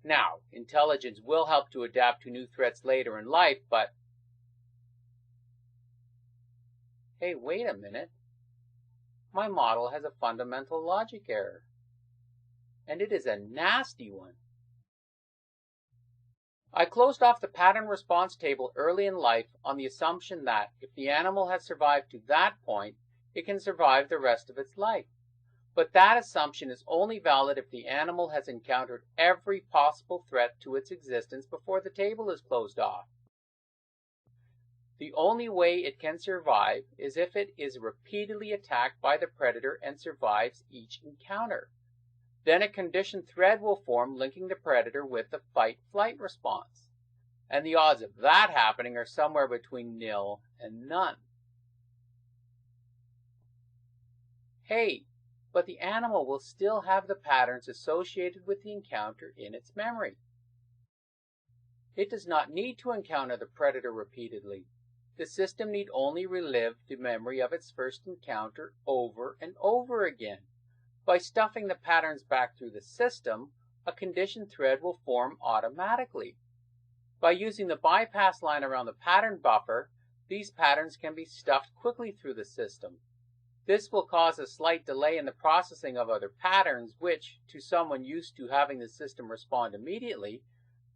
Now, intelligence will help to adapt to new threats later in life, but hey, wait a minute. My model has a fundamental logic error, and it is a nasty one. I closed off the pattern response table early in life on the assumption that if the animal has survived to that point, it can survive the rest of its life. But that assumption is only valid if the animal has encountered every possible threat to its existence before the table is closed off. The only way it can survive is if it is repeatedly attacked by the predator and survives each encounter. Then a conditioned thread will form linking the predator with the fight-flight response. And the odds of that happening are somewhere between nil and none. Hey, but the animal will still have the patterns associated with the encounter in its memory. It does not need to encounter the predator repeatedly. The system need only relive the memory of its first encounter over and over again. By stuffing the patterns back through the system, a conditioned thread will form automatically. By using the bypass line around the pattern buffer, these patterns can be stuffed quickly through the system. This will cause a slight delay in the processing of other patterns, which, to someone used to having the system respond immediately,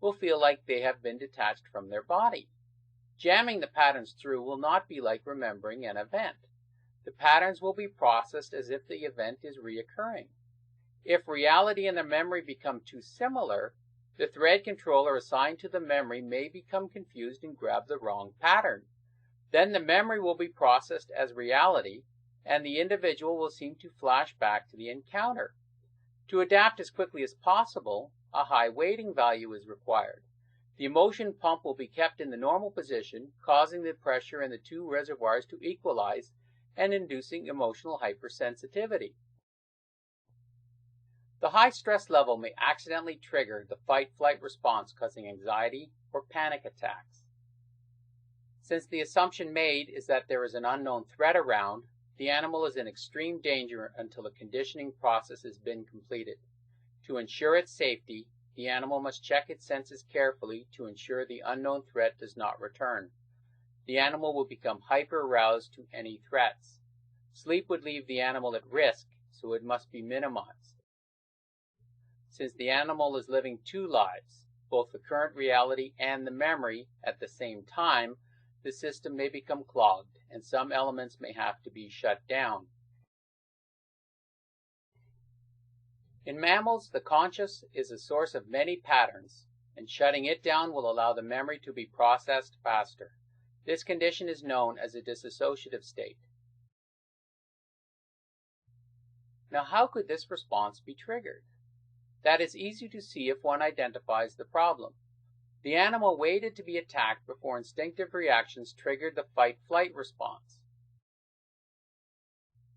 will feel like they have been detached from their body. Jamming the patterns through will not be like remembering an event. The patterns will be processed as if the event is reoccurring. If reality and the memory become too similar, the thread controller assigned to the memory may become confused and grab the wrong pattern. Then the memory will be processed as reality, and the individual will seem to flash back to the encounter. To adapt as quickly as possible, a high weighting value is required. The emotion pump will be kept in the normal position, causing the pressure in the two reservoirs to equalize and inducing emotional hypersensitivity. The high stress level may accidentally trigger the fight-flight response, causing anxiety or panic attacks. Since the assumption made is that there is an unknown threat around, the animal is in extreme danger until the conditioning process has been completed. To ensure its safety, the animal must check its senses carefully to ensure the unknown threat does not return. The animal will become hyper-aroused to any threats. Sleep would leave the animal at risk, so it must be minimized. Since the animal is living two lives, both the current reality and the memory, at the same time, the system may become clogged, and some elements may have to be shut down. In mammals, the conscious is a source of many patterns, and shutting it down will allow the memory to be processed faster. This condition is known as a dissociative state. Now, how could this response be triggered? That is easy to see if one identifies the problem. The animal waited to be attacked before instinctive reactions triggered the fight-flight response.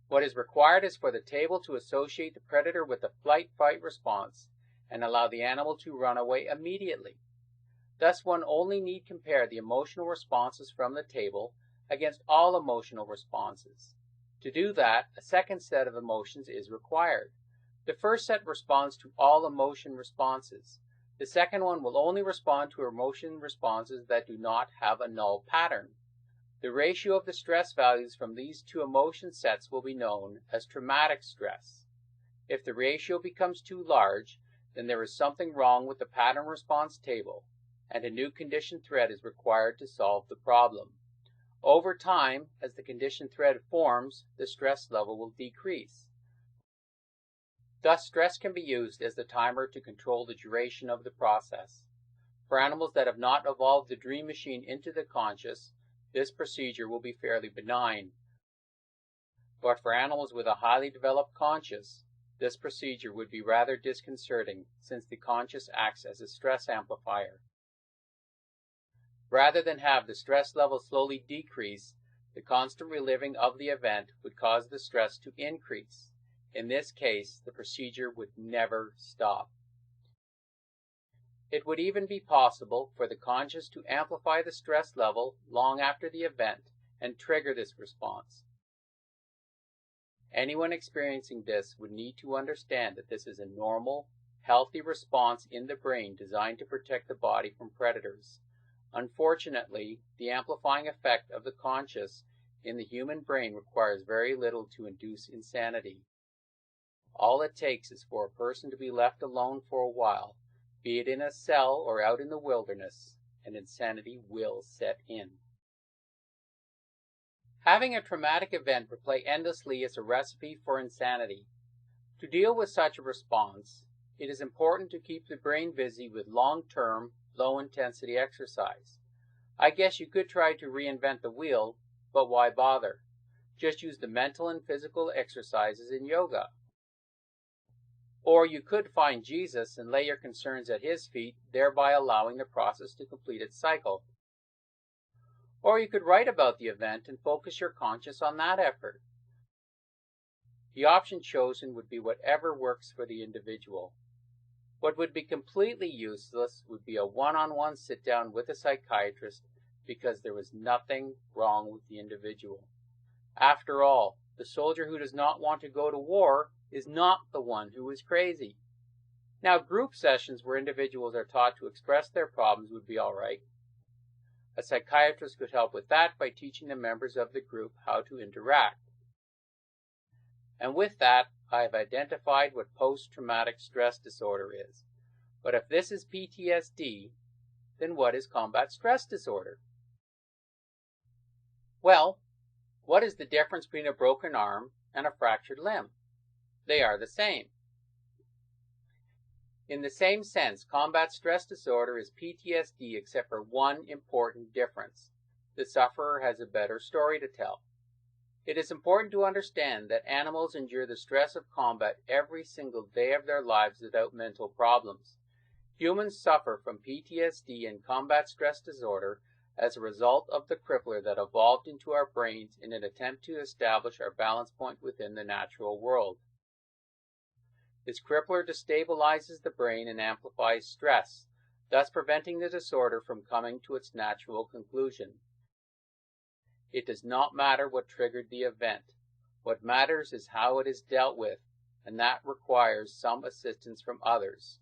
What is required is for the table to associate the predator with the flight-fight response and allow the animal to run away immediately. Thus, one only need compare the emotional responses from the table against all emotional responses. To do that, a second set of emotions is required. The first set responds to all emotion responses. The second one will only respond to emotion responses that do not have a null pattern. The ratio of the stress values from these two emotion sets will be known as traumatic stress. If the ratio becomes too large, then there is something wrong with the pattern response table, and a new conditioned thread is required to solve the problem. Over time, as the conditioned thread forms, the stress level will decrease. Thus, stress can be used as the timer to control the duration of the process. For animals that have not evolved the dream machine into the conscious, this procedure will be fairly benign. But for animals with a highly developed conscious, this procedure would be rather disconcerting, since the conscious acts as a stress amplifier. Rather than have the stress level slowly decrease, the constant reliving of the event would cause the stress to increase. In this case, the procedure would never stop. It would even be possible for the conscious to amplify the stress level long after the event and trigger this response. Anyone experiencing this would need to understand that this is a normal healthy response in the brain designed to protect the body from predators. Unfortunately, the amplifying effect of the conscious in the human brain requires very little to induce insanity. All it takes is for a person to be left alone for a while, be it in a cell or out in the wilderness, and insanity will set in. Having a traumatic event replay endlessly is a recipe for insanity. To deal with such a response, it is important to keep the brain busy with long-term, low-intensity exercise. I guess you could try to reinvent the wheel, but why bother? Just use the mental and physical exercises in yoga. Or you could find Jesus and lay your concerns at his feet, thereby allowing the process to complete its cycle. Or you could write about the event and focus your conscious on that effort. The option chosen would be whatever works for the individual. What would be completely useless would be a one-on-one sit-down with a psychiatrist because there was nothing wrong with the individual. After all, the soldier who does not want to go to war is not the one who is crazy. Now, group sessions where individuals are taught to express their problems would be all right. A psychiatrist could help with that by teaching the members of the group how to interact. And with that, I have identified what post-traumatic stress disorder is. But if this is PTSD, then what is combat stress disorder? Well, what is the difference between a broken arm and a fractured limb? They are the same. In the same sense, combat stress disorder is PTSD except for one important difference. The sufferer has a better story to tell. It is important to understand that animals endure the stress of combat every single day of their lives without mental problems. Humans suffer from PTSD and combat stress disorder as a result of the crippler that evolved into our brains in an attempt to establish our balance point within the natural world. This crippler destabilizes the brain and amplifies stress, thus preventing the disorder from coming to its natural conclusion. It does not matter what triggered the event. What matters is how it is dealt with, and that requires some assistance from others.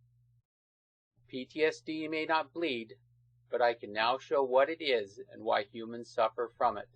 PTSD may not bleed, but I can now show what it is and why humans suffer from it.